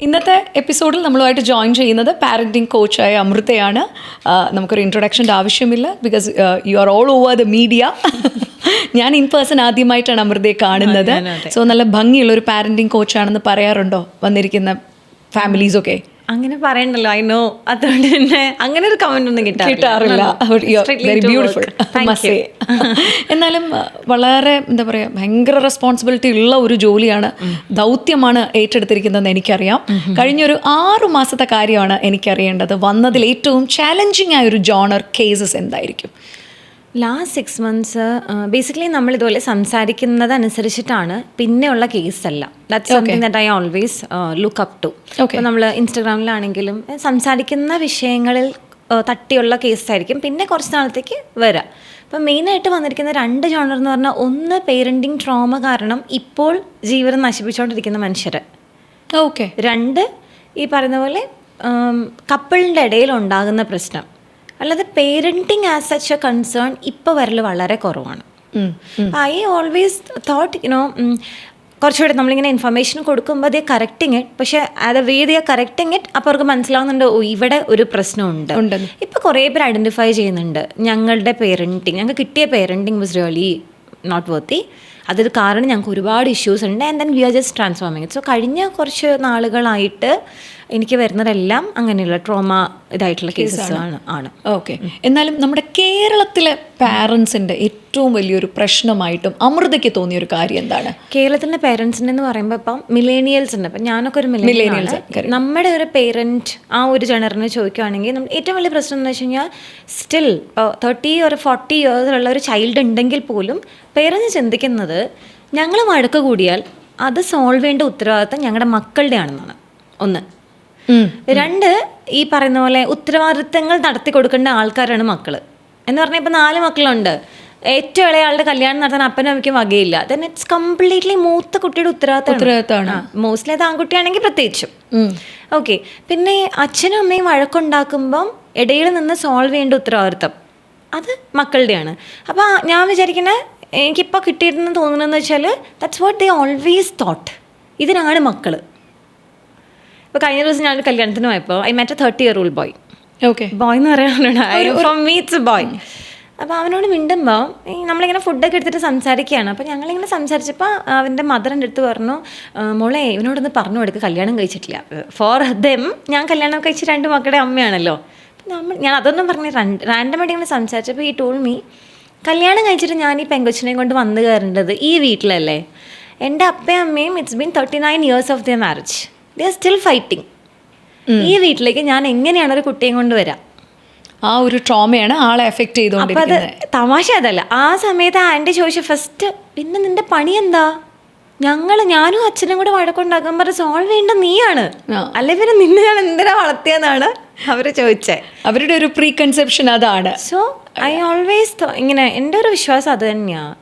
ഇന്നത്തെ എപ്പിസോഡിൽ നമ്മളുമായിട്ട് ജോയിൻ ചെയ്യുന്നത് പാരൻറ്റിംഗ് കോച്ചായ അമൃതയാണ്. നമുക്കൊരു ഇൻട്രൊഡക്ഷൻ്റെ ആവശ്യമില്ല, because you are all over the media. ഞാൻ ഇൻ പേഴ്സൺ ആദ്യമായിട്ടാണ് അമൃതയെ കാണുന്നത്. സോ നല്ല ഭംഗിയുള്ള ഒരു പാരൻറ്റിംഗ് കോച്ചാണെന്ന് പറയാറുണ്ടോ വന്നിരിക്കുന്ന ഫാമിലീസൊക്കെ? അങ്ങനെ പറയണ്ടല്ലോ, ഐ നോ. അതുകൊണ്ട് തന്നെ അങ്ങനെ ഒരു കമന്റ് ഒന്നും കിട്ടാറില്ല. Very beautiful. എന്നാലും വളരെ എന്താ പറയുക, ഭയങ്കര റെസ്പോൺസിബിലിറ്റി ഉള്ള ഒരു ജോലിയാണ്, ദൗത്യമാണ് ഏറ്റെടുത്തിരിക്കുന്നതെന്ന് എനിക്കറിയാം. കഴിഞ്ഞൊരു 6 മാസത്തെ കാര്യമാണ് എനിക്കറിയേണ്ടത്. വന്നതിൽ ഏറ്റവും ചാലഞ്ചിങ് ആയ ഒരു ജോണർ കേസസ് എന്തായിരിക്കും? ലാസ്റ്റ് 6 months ബേസിക്കലി നമ്മൾ ഇതുപോലെ സംസാരിക്കുന്നതനുസരിച്ചിട്ടാണ് പിന്നെയുള്ള കേസല്ല. That's something that I always look up to. അപ്പോൾ നമ്മൾ ഇൻസ്റ്റഗ്രാമിലാണെങ്കിലും സംസാരിക്കുന്ന വിഷയങ്ങളിൽ തട്ടിയുള്ള കേസായിരിക്കും പിന്നെ കുറച്ച് നാളത്തേക്ക് വരാം. അപ്പം മെയിനായിട്ട് വന്നിരിക്കുന്ന 2 ജോണർ എന്ന് പറഞ്ഞാൽ, ഒന്ന് പേരൻറ്റിങ് ട്രോമ കാരണം ഇപ്പോൾ ജീവിതം നശിപ്പിച്ചുകൊണ്ടിരിക്കുന്ന മനുഷ്യർ. ഓക്കെ. 2 ഈ പറയുന്ന പോലെ കപ്പിളിൻ്റെ ഇടയിൽ ഉണ്ടാകുന്ന പ്രശ്നം. അല്ലാതെ parenting as such A concern ഇപ്പോൾ വരൽ വളരെ കുറവാണ്. ഐ ഓൾവേസ് തോട്ട് കുറച്ചുകൂടെ നമ്മളിങ്ങനെ ഇൻഫർമേഷൻ കൊടുക്കുമ്പോൾ ദേ കറക്റ്റിങ് ഇറ്റ്, പക്ഷേ അത് വേ ദേ കറക്റ്റിങ് ഇറ്റ് അപ്പോൾ അവർക്ക് മനസ്സിലാവുന്നുണ്ട്, ഓ ഇവിടെ ഒരു പ്രശ്നമുണ്ട്. ഇപ്പോൾ കുറേ പേര് ഐഡൻറ്റിഫൈ ചെയ്യുന്നുണ്ട്, ഞങ്ങളുടെ പേരൻറ്റിങ്, ഞങ്ങൾക്ക് കിട്ടിയ parenting was really not worthy. അതൊരു കാരണം ഞങ്ങൾക്ക് ഒരുപാട് ഇഷ്യൂസ് ഉണ്ട്, and then we are just transforming it. So കഴിഞ്ഞ കുറച്ച് നാളുകളായിട്ട് എനിക്ക് വരുന്നതെല്ലാം അങ്ങനെയുള്ള ട്രോമ ഇതായിട്ടുള്ള കേസസ് ആണ്. ഓക്കെ. എന്നാലും നമ്മുടെ കേരളത്തിലെ പാരൻസിൻ്റെ ഏറ്റവും വലിയൊരു പ്രശ്നമായിട്ടും അമൃതയ്ക്ക് തോന്നിയൊരു കാര്യം എന്താണ്? കേരളത്തിലെ പേരൻസിൻ്റെ എന്ന് പറയുമ്പോൾ ഇപ്പം മില്ലേനിയൽസ് ഉണ്ട്. അപ്പം ഞാനൊക്കെ ഒരു മില്ലേനിയൽസ്. നമ്മുടെ ഒരു പേരൻറ്റ് ആ ഒരു ജനറിനെ ചോദിക്കുകയാണെങ്കിൽ ഏറ്റവും വലിയ പ്രശ്നം എന്ന് വെച്ച് കഴിഞ്ഞാൽ, സ്റ്റിൽ ഇപ്പോൾ 30 or 40 years ഉള്ള ഒരു ചൈൽഡ് ഉണ്ടെങ്കിൽ പോലും പേരൻസ് ചിന്തിക്കുന്നത് ഞങ്ങൾ വഴക്ക് കൂടിയാൽ അത് സോൾവ് ചെയ്യേണ്ട ഉത്തരവാദിത്തം ഞങ്ങളുടെ മക്കളുടെ ആണെന്നാണ്. 1. 2, ഈ പറയുന്ന പോലെ ഉത്തരവാദിത്തങ്ങൾ നടത്തി കൊടുക്കേണ്ട ആൾക്കാരാണ് മക്കൾ എന്ന് പറഞ്ഞാൽ, ഇപ്പോൾ 4 മക്കളുണ്ട്, ഏറ്റവും ഇളയ ആളുടെ കല്യാണം നടത്താൻ അപ്പനും അമ്മയ്ക്കും വകയില്ല. ദെൻ ഇറ്റ്സ് കംപ്ലീറ്റ്ലി മൂത്ത കുട്ടിയുടെ ഉത്തരവാദിത്തമാണ്. മോസ്റ്റ്ലി അത് ആൺകുട്ടിയാണെങ്കിൽ പ്രത്യേകിച്ചും. ഓക്കെ. പിന്നെ അച്ഛനും അമ്മയും വഴക്കുണ്ടാക്കുമ്പം ഇടയിൽ നിന്ന് സോൾവ് ചെയ്യേണ്ട ഉത്തരവാദിത്തം അത് മക്കളുടെയാണ്. അപ്പോൾ ഞാൻ വിചാരിക്കുന്നത്, എനിക്കിപ്പോൾ കിട്ടിയിരുന്നെന്ന് തോന്നുന്നതെന്ന് വെച്ചാൽ, that's what they always thought, ഇതിനാണ് മക്കൾ. ഇപ്പോൾ കഴിഞ്ഞ ദിവസം ഞാനൊരു കല്യാണത്തിന് പോയപ്പോൾ I met A 30-year-old boy. Okay. Boy എന്ന് പറയാനുണ്ട്, from me it's A boy. അപ്പോൾ അവനോട് മിണ്ടുമ്പോൾ നമ്മളിങ്ങനെ ഫുഡൊക്കെ എടുത്തിട്ട് സംസാരിക്കുകയാണ്. അപ്പോൾ ഞങ്ങളിങ്ങനെ സംസാരിച്ചപ്പോൾ അവൻ്റെ മദർ എൻ്റെ അടുത്ത് പറഞ്ഞു, മോളെ ഇവനോടൊന്ന് പറഞ്ഞു കൊടുക്കുക, കല്യാണം കഴിച്ചിട്ടില്ല. ഫോർ ദെം ഞാൻ കല്യാണം കഴിച്ച് 2 മക്കളുടെ അമ്മയാണല്ലോ. ഞാൻ അതൊന്നും പറഞ്ഞ് റാൻഡമായിട്ട് ഇങ്ങനെ സംസാരിച്ചപ്പോൾ ഈ ടോൾ മീ, കല്യാണം കഴിച്ചിട്ട് ഞാൻ ഈ പെങ്കൊച്ചിനെ കൊണ്ട് വന്നു കയറേണ്ടത് ഈ വീട്ടിലല്ലേ? എൻ്റെ അപ്പയും അമ്മയും it's been 39 years of their marriage, they are still fighting. ഈ വീട്ടിലേക്ക് ഞാൻ എങ്ങനെയാണ് ഒരു കുട്ടിയും കൊണ്ട് വരാം? ആ ഒരു ട്രോമയാണ് ആളെ എഫക്റ്റ് ചെയ്തുകൊണ്ടിരിക്കുന്നത്. അപ്പോൾ അത് തമാശ അതല്ല. ആ സമയത്ത് ആൻറ്റി ചോദിച്ചു ഫസ്റ്റ്, പിന്നെ നിൻ്റെ പണി എന്താ? ഞാനും അച്ഛനും കൂടെ വഴക്കുണ്ടാക്കാൻ പറഞ്ഞ് സോൾവ് ചെയ്യേണ്ട നീയാണ്, അല്ലെ പിന്നെ നിന്നെ ഞാൻ എന്തിനാ വളർത്തിയെന്നാണ് അവർ ചോദിച്ചത്. അവരുടെ ഒരു പ്രീ കൺസെപ്ഷൻ അതാണ്. സോ ഐ ഓൾവേസ് ഇങ്ങനെ, എൻ്റെ ഒരു വിശ്വാസം അത് തന്നെയാണ്.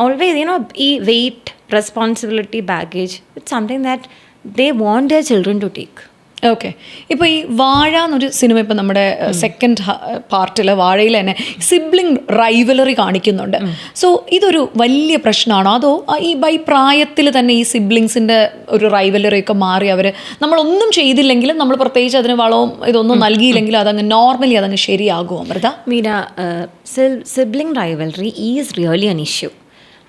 ഓൾവേസ് ഈ weight, responsibility, baggage, it's something that they want their children to take. Okay. ഇപ്പോൾ ഈ വാഴ എന്നൊരു സിനിമ, ഇപ്പം നമ്മുടെ സെക്കൻഡ് പാർട്ടിൽ വാഴയിൽ തന്നെ സിബ്ലിംഗ് റൈവലറി കാണിക്കുന്നുണ്ട്. സോ ഇതൊരു വലിയ പ്രശ്നമാണോ, അതോ ഈ പ്രായത്തിൽ തന്നെ ഈ സിബ്ലിങ്സിൻ്റെ ഒരു റൈവലറി ഒക്കെ മാറി അവർ നമ്മളൊന്നും ചെയ്തില്ലെങ്കിലും, നമ്മൾ പ്രത്യേകിച്ച് അതിന് വളവും ഇതൊന്നും നൽകിയില്ലെങ്കിലും അതങ്ങ് നോർമലി അതങ്ങ് ശരിയാകുമോ Amrita? Meera, sibling rivalry is really an issue.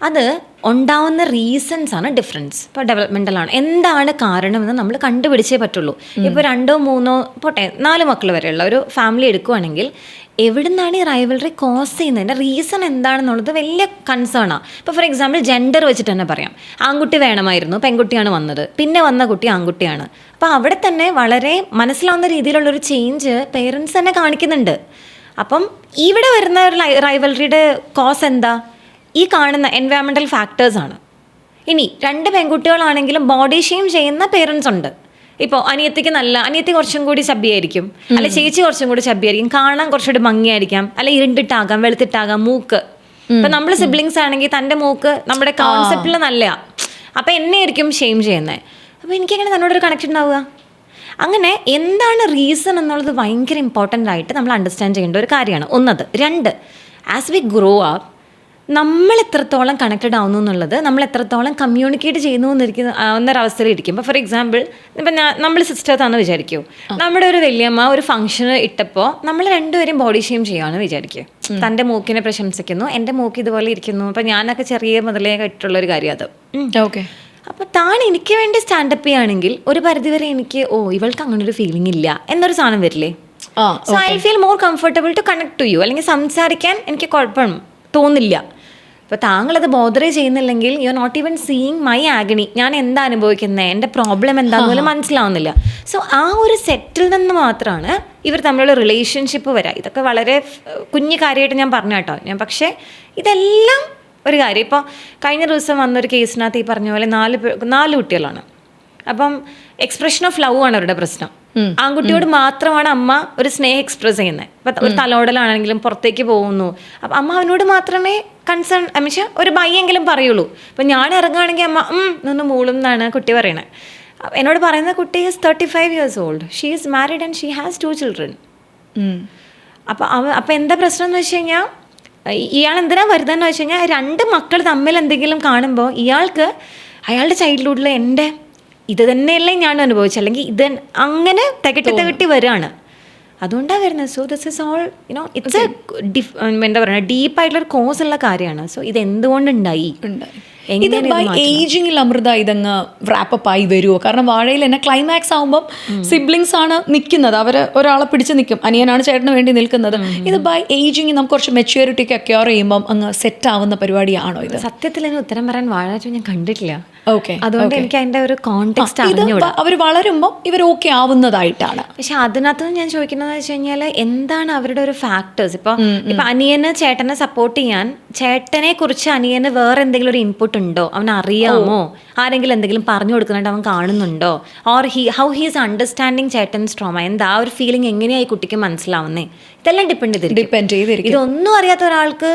അത് ഉണ്ടാവുന്ന റീസൺസാണ് ഡിഫറൻസ്. ഇപ്പോൾ ഡെവലപ്മെൻ്റലാണ്, എന്താണ് കാരണമെന്ന് നമ്മൾ കണ്ടുപിടിച്ചേ പറ്റുള്ളൂ. ഇപ്പോൾ 2 3 പോട്ടെ 4 മക്കൾ വരെയുള്ള ഒരു ഫാമിലി എടുക്കുകയാണെങ്കിൽ, എവിടെ നിന്നാണ് ഈ റൈവലറി കോസ് ചെയ്യുന്നതിൻ്റെ റീസൺ എന്താണെന്നുള്ളത് വലിയ കൺസേണാണ്. ഇപ്പോൾ ഫോർ എക്സാമ്പിൾ ജെൻഡർ വെച്ചിട്ട് തന്നെ പറയാം, ആൺകുട്ടി വേണമായിരുന്നു, പെൺകുട്ടിയാണ് വന്നത്, പിന്നെ വന്ന കുട്ടി ആൺകുട്ടിയാണ്. അപ്പോൾ അവിടെ തന്നെ വളരെ മനസ്സിലാവുന്ന രീതിയിലുള്ളൊരു ചേഞ്ച് പേരൻസ് തന്നെ കാണിക്കുന്നുണ്ട്. അപ്പം ഇവിടെ വരുന്ന ഒരു റൈവലറിയുടെ കോസ് എന്താ? ഈ കാണുന്ന എൻവയറമെൻ്റൽ ഫാക്ടേഴ്സാണ്. ഇനി 2 പെൺകുട്ടികളാണെങ്കിലും ബോഡി ഷെയിം ചെയ്യുന്ന പേരൻസ് ഉണ്ട്. ഇപ്പോൾ അനിയത്തി കുറച്ചും കൂടി ചബ്ബിയായിരിക്കും, അല്ലെ ചേച്ചി കുറച്ചും കൂടി ചബ്ബിയായിരിക്കും, കാണാൻ കുറച്ചുകൂടി ഭംഗിയായിരിക്കാം, അല്ലെ ഇരുണ്ടിട്ടാകാം, വെളുത്തിട്ടാകാം, മൂക്ക്. ഇപ്പം നമ്മൾ സിബ്ലിങ്സ് ആണെങ്കിൽ തൻ്റെ മൂക്ക് നമ്മുടെ കോൺസെപ്റ്റിൽ നല്ലതാണ്, അപ്പം എന്നെ ആയിരിക്കും ഷെയിം ചെയ്യുന്നത്. അപ്പോൾ എനിക്കെങ്ങനെ തന്നോടൊരു കണക്ഷൻ ഉണ്ടാവുക? അങ്ങനെ എന്താണ് റീസൺ എന്നുള്ളത് ഭയങ്കര ഇമ്പോർട്ടൻ്റ് ആയിട്ട് നമ്മൾ അണ്ടർസ്റ്റാൻഡ് ചെയ്യേണ്ട ഒരു കാര്യമാണ്. 1. 2, ആസ് വി ഗ്രോ അപ്പ് നമ്മൾ എത്രത്തോളം കണക്റ്റഡ് ആവുന്നു എന്നുള്ളത് നമ്മൾ എത്രത്തോളം കമ്മ്യൂണിക്കേറ്റ് ചെയ്യുന്നു എന്നൊരവസ്ഥയിൽ ഇരിക്കും. ഇപ്പോൾ ഫോർ എക്സാമ്പിൾ ഇപ്പം നമ്മൾ സിസ്റ്റേഴ്സാണെന്ന് വിചാരിക്കൂ, നമ്മുടെ ഒരു വലിയമ്മ ഒരു ഫംഗ്ഷന് ഇട്ടപ്പോൾ നമ്മൾ രണ്ടുപേരും ബോഡി ഷെയിം ചെയ്യുകയാണെന്ന് വിചാരിക്കും. തൻ്റെ മൂക്കിനെ പ്രശംസിക്കുന്നു, എൻ്റെ മൂക്ക് ഇതുപോലെ ഇരിക്കുന്നു. അപ്പം ഞാനൊക്കെ ചെറിയ മുതലേ കേട്ടിട്ടുള്ളൊരു കാര്യം അത്. ഓക്കെ. അപ്പോൾ താൻ എനിക്ക് വേണ്ടി സ്റ്റാൻഡപ്പ് ചെയ്യുകയാണെങ്കിൽ ഒരു പരിധിവരെ എനിക്ക് ഇവൾക്ക് അങ്ങനെ ഒരു ഫീലിംഗ് ഇല്ല എന്നൊരു സാധനം വരില്ലേ. So I feel more comfortable to connect to you. അല്ലെങ്കിൽ സംസാരിക്കാൻ എനിക്ക് കുഴപ്പം തോന്നില്ല. അപ്പോൾ താങ്കളത് ബോധറേ ചെയ്യുന്നില്ലെങ്കിൽ you are not even seeing my agony. ഞാൻ എന്താ അനുഭവിക്കുന്നത്, എൻ്റെ പ്രോബ്ലം എന്താണെന്ന് പോലും മനസ്സിലാവുന്നില്ല. സോ ആ ഒരു സെറ്റിൽ നിന്ന് മാത്രമാണ് ഇവർ തമ്മിലുള്ള റിലേഷൻഷിപ്പ് വരാം. ഇതൊക്കെ വളരെ കുഞ്ഞു കാര്യമായിട്ട് ഞാൻ പറഞ്ഞു കേട്ടോ. പക്ഷേ ഇതെല്ലാം ഒരു കാര്യം. ഇപ്പോൾ കഴിഞ്ഞ ദിവസം വന്നൊരു കേസിനകത്ത് ഈ പറഞ്ഞ പോലെ 4 കുട്ടികളാണ്. അപ്പം എക്സ്പ്രഷൻ ഓഫ് ലവ് ആണ് അവരുടെ പ്രശ്നം. ആൺകുട്ടിയോട് മാത്രമാണ് അമ്മ ഒരു സ്നേഹം എക്സ്പ്രസ് ചെയ്യുന്നത്. ഇപ്പം ഒരു തലോടലാണെങ്കിലും പുറത്തേക്ക് പോകുന്നു, അപ്പം അമ്മ അവനോട് മാത്രമേ കൺസേൺ അമിച്ച ഒരു ഭയെങ്കിലും പറയുള്ളൂ. അപ്പം ഞാൻ ഇറങ്ങുകയാണെങ്കിൽ അമ്മ നിന്ന് മൂളും എന്നാണ് കുട്ടി പറയണത്. എന്നോട് പറയുന്ന കുട്ടി is 35 years old. She is married and she has 2 children. അപ്പം എന്താ പ്രശ്നം എന്ന് വെച്ച് കഴിഞ്ഞാൽ ഇയാൾ എന്തിനാ വരുന്നതെന്ന് വെച്ച് കഴിഞ്ഞാൽ 2 മക്കൾ തമ്മിൽ എന്തെങ്കിലും കാണുമ്പോൾ ഇയാൾക്ക് അയാളുടെ ചൈൽഡ്ഹുഡിൽ എൻ്റെ ഇത് തന്നെയല്ലേ ഞാൻ അനുഭവിച്ചത്, അല്ലെങ്കിൽ ഇത് അങ്ങനെ തികട്ടി വരികയാണ്. അതുകൊണ്ടാണ് വരുന്നത്. So this is all it's എന്താ പറയുക, ഡീപ്പായിട്ടുള്ളൊരു കോസ് ഉള്ള കാര്യമാണ്. സോ ഇത് എന്തുകൊണ്ടുണ്ടായി, ഇത് ബൈ ഏജിങ്ങിൽ അമൃത ഇതങ്ങ് റാപ്പപ്പ് ആയി വരുമോ? കാരണം വാഴയിൽ തന്നെ ക്ലൈമാക്സ് ആകുമ്പം സിബ്ലിങ്സ് ആണ് നിൽക്കുന്നത്, അവർ ഒരാളെ പിടിച്ച് നിൽക്കും, അനിയനാണ് ചേട്ടന് വേണ്ടി നിൽക്കുന്നത്. ഇത് ബൈ ഏജിങ് നമുക്ക് കുറച്ച് മെച്യൂരിറ്റി ഒക്കെ അക്യൂർ ചെയ്യുമ്പം അങ്ങ് സെറ്റ് ആവുന്ന പരിപാടിയാണോ ഇത്? സത്യത്തിൽ അതിന് ഉത്തരം പറയാൻ വാഴ ഞാൻ കണ്ടിട്ടില്ല. ഓക്കെ. അതുകൊണ്ട് എനിക്ക് അതിൻ്റെ ഒരു കോണ്ടെക്സ്റ്റ് അവർ വളരുമ്പോൾ ഇവർ ഓക്കെ ആവുന്നതായിട്ടാണ്. പക്ഷെ അതിനകത്ത് ഞാൻ ചോദിക്കുന്നത് വെച്ച് കഴിഞ്ഞാൽ എന്താണ് അവരുടെ ഒരു ഫാക്ടേഴ്സ്. ഇപ്പൊ അനിയന് ചേട്ടനെ സപ്പോർട്ട് ചെയ്യാൻ ചേട്ടനെ കുറിച്ച് അനിയന് വേറെ എന്തെങ്കിലും ഒരു ഇൻപുട്ട് ഉണ്ടോ, അവൻ അറിയാമോ, ആരെങ്കിലും എന്തെങ്കിലും പറഞ്ഞു കൊടുക്കുന്നുണ്ട് അവൻ കാണുന്നുണ്ടോ, ഓർ ഹൗ ഹീസ് അണ്ടർസ്റ്റാൻഡിങ് ചേട്ടൻസ് ട്രോമ, എന്താ ഒരു ഫീലിംഗ് എങ്ങനെയായി കുട്ടിക്ക് മനസ്സിലാവുന്നേ, ഇതെല്ലാം ഡിപ്പെൻഡ് ചെയ്തിരിക്കും. ഇതൊന്നും അറിയാത്ത ഒരാൾക്ക്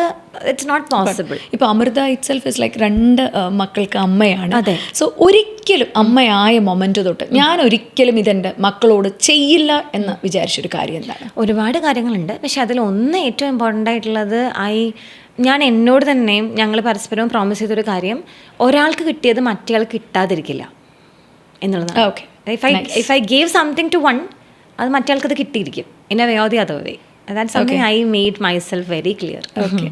ഇറ്റ്സ് നോട്ട് പോസിബിൾ. ഇപ്പൊ അമൃത ഇറ്റ്സെൽഫ് ഇസ് ലൈക്ക് 2 മക്കൾക്ക് അമ്മയാണ്. സോ ഒരിക്കലും അമ്മയായ മൊമെന്റ് തൊട്ട് ഞാൻ ഒരിക്കലും ഇതെന്റെ മക്കളോട് ചെയ്യില്ല എന്ന് വിചാരിച്ചൊരു കാര്യം എന്താണ്? ഒരുപാട് കാര്യങ്ങളുണ്ട്. പക്ഷെ അതിലൊന്ന് ഏറ്റവും ഇമ്പോർട്ടൻ്റ് ആയിട്ടുള്ളത് ഞാൻ എന്നോട് തന്നെയും ഞങ്ങൾ പരസ്പരവും പ്രോമിസ് ചെയ്തൊരു കാര്യം, ഒരാൾക്ക് കിട്ടിയത് മറ്റേയാൾക്ക് കിട്ടാതിരിക്കില്ല എന്നുള്ളതാണ്. Okay. If I gave something to one, അത് മറ്റേയാൾക്കത് കിട്ടിയിരിക്കും in a way or the other way. That's something I made myself very clear. Okay.